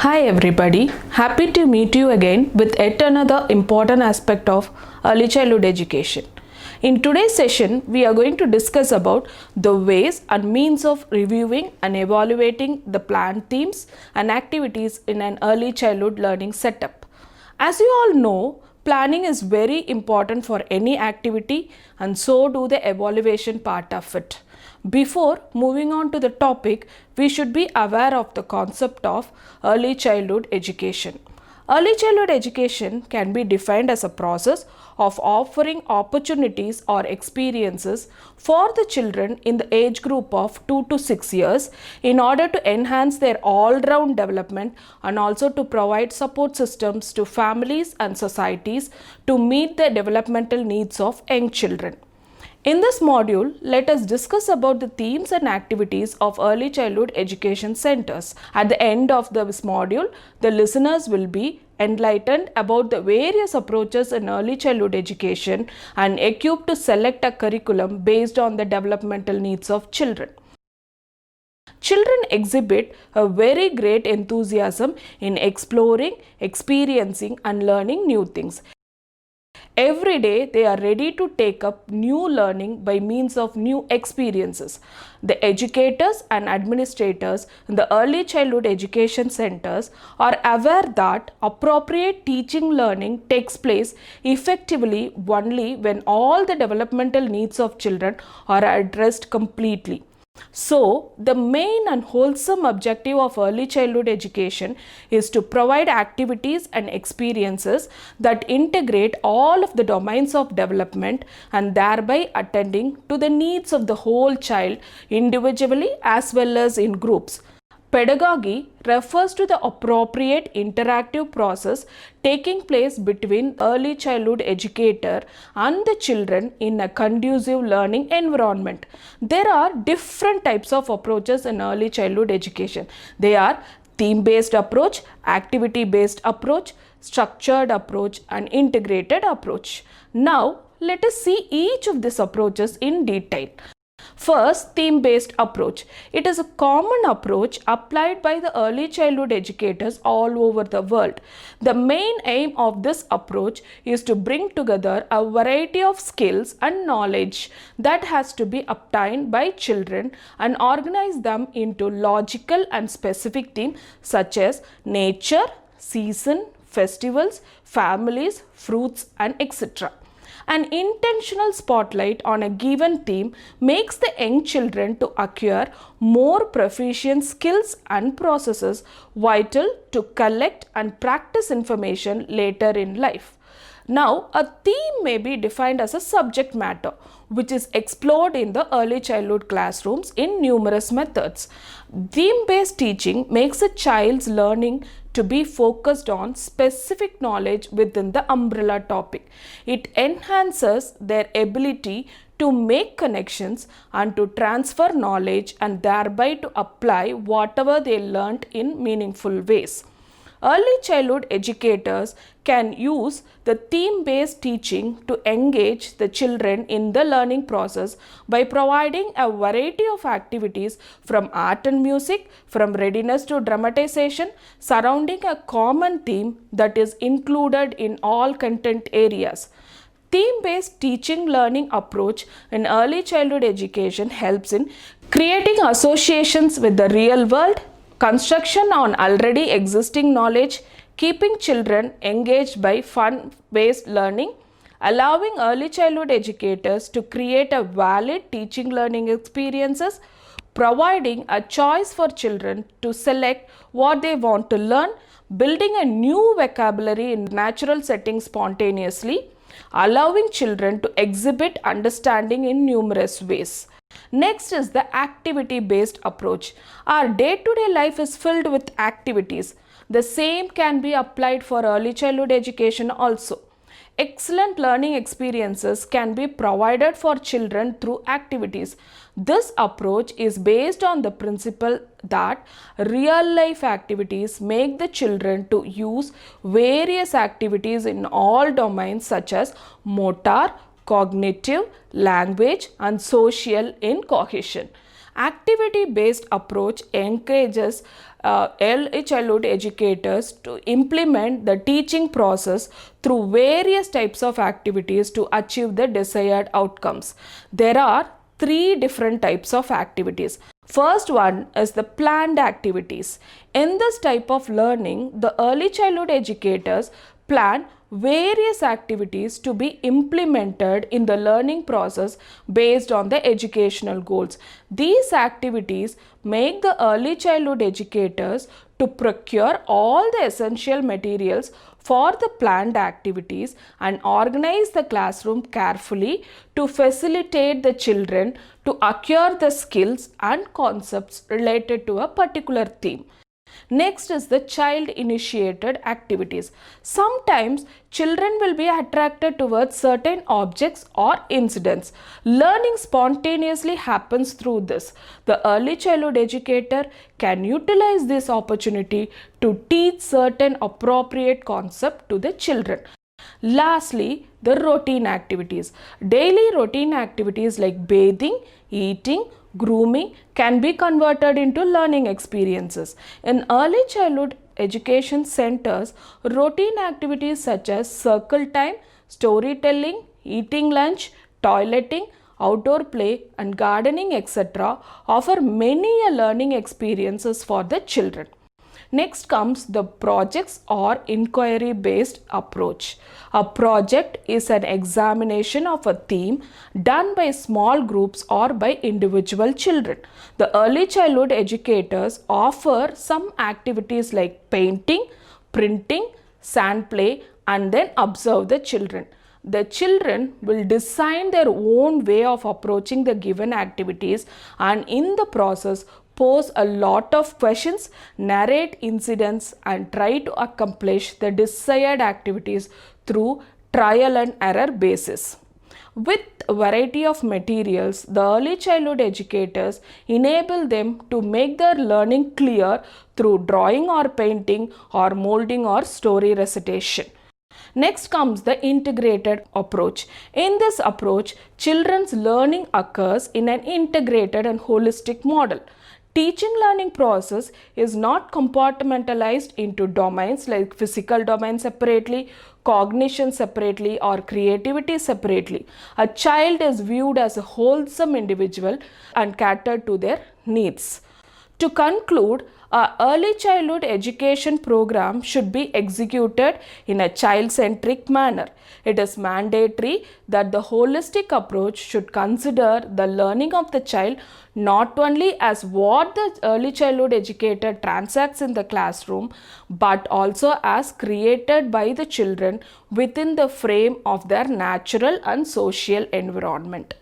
Hi everybody, happy to meet you again with yet another important aspect of early childhood education. In today's session, we are going to discuss about the ways and means of reviewing and evaluating the planned themes and activities in an early childhood learning setup. As you all know, planning is very important for any activity and so do the evaluation part of it. Before moving on to the topic, we should be aware of the concept of early childhood education. Early childhood education can be defined as a process of offering opportunities or experiences for the children in the age group of 2 to 6 years in order to enhance their all-round development and also to provide support systems to families and societies to meet the developmental needs of young children. In this module, let us discuss about the themes and activities of early childhood education centers. At the end of this module, the listeners will be enlightened about the various approaches in early childhood education and equipped to select a curriculum based on the developmental needs of children. Children exhibit a very great enthusiasm in exploring, experiencing, and learning new things. Every day they are ready to take up new learning by means of new experiences. The educators and administrators in the early childhood education centers are aware that appropriate teaching learning takes place effectively only when all the developmental needs of children are addressed completely. So, the main and wholesome objective of early childhood education is to provide activities and experiences that integrate all of the domains of development and thereby attending to the needs of the whole child individually as well as in groups. Pedagogy refers to the appropriate interactive process taking place between early childhood educator and the children in a conducive learning environment. There are different types of approaches in early childhood education. They are theme-based approach, activity-based approach, structured approach, and integrated approach. Now, let us see each of these approaches in detail. First, theme-based approach. It is a common approach applied by the early childhood educators all over the world. The main aim of this approach is to bring together a variety of skills and knowledge that has to be obtained by children and organize them into logical and specific themes such as nature, season, festivals, families, fruits, and etc. An intentional spotlight on a given theme makes the young children to acquire more proficient skills and processes vital to collect and practice information later in life. Now, a theme may be defined as a subject matter which is explored in the early childhood classrooms in numerous methods. Theme-based teaching makes a child's learning to be focused on specific knowledge within the umbrella topic. It enhances their ability to make connections and to transfer knowledge and thereby to apply whatever they learnt in meaningful ways. Early childhood educators can use the theme-based teaching to engage the children in the learning process by providing a variety of activities from art and music, from readiness to dramatization, surrounding a common theme that is included in all content areas. Theme-based teaching learning approach in early childhood education helps in creating associations with the real world, construction on already existing knowledge, keeping children engaged by fun-based learning, allowing early childhood educators to create a valid teaching learning experiences, providing a choice for children to select what they want to learn, building a new vocabulary in natural settings spontaneously, allowing children to exhibit understanding in numerous ways. Next is the activity-based approach. Our day-to-day life is filled with activities. The same can be applied for early childhood education also. Excellent learning experiences can be provided for children through activities. This approach is based on the principle that real-life activities make the children to use various activities in all domains such as motor, cognitive, language, and social in cohesion. Activity-based approach encourages early childhood educators to implement the teaching process through various types of activities to achieve the desired outcomes. There are three different types of activities. First one is the planned activities. In this type of learning, the early childhood educators plan various activities to be implemented in the learning process based on the educational goals. These activities make the early childhood educators to procure all the essential materials for the planned activities and organize the classroom carefully to facilitate the children to acquire the skills and concepts related to a particular theme. Next is the child initiated activities. Sometimes children will be attracted towards certain objects or incidents. Learning spontaneously happens through this. The early childhood educator can utilize this opportunity to teach certain appropriate concept to the children. Lastly, the routine activities. Daily routine activities like bathing, eating, grooming can be converted into learning experiences. In early childhood education centers, routine activities such as circle time, storytelling, eating lunch, toileting, outdoor play and gardening etc. offer many learning experiences for the children. Next comes the projects or inquiry based approach. A project is an examination of a theme done by small groups or by individual children. The early childhood educators offer some activities like painting, printing, sand play and then observe the children. The children will design their own way of approaching the given activities and in the process pose a lot of questions, narrate incidents and try to accomplish the desired activities through trial and error basis. With a variety of materials, the early childhood educators enable them to make their learning clear through drawing or painting or molding or story recitation. Next comes the integrated approach. In this approach, children's learning occurs in an integrated and holistic model. Teaching learning process is not compartmentalized into domains like physical domain separately, cognition separately or creativity separately. A child is viewed as a wholesome individual and catered to their needs. To conclude, our early childhood education program should be executed in a child-centric manner. It is mandatory that the holistic approach should consider the learning of the child not only as what the early childhood educator transacts in the classroom, but also as created by the children within the frame of their natural and social environment.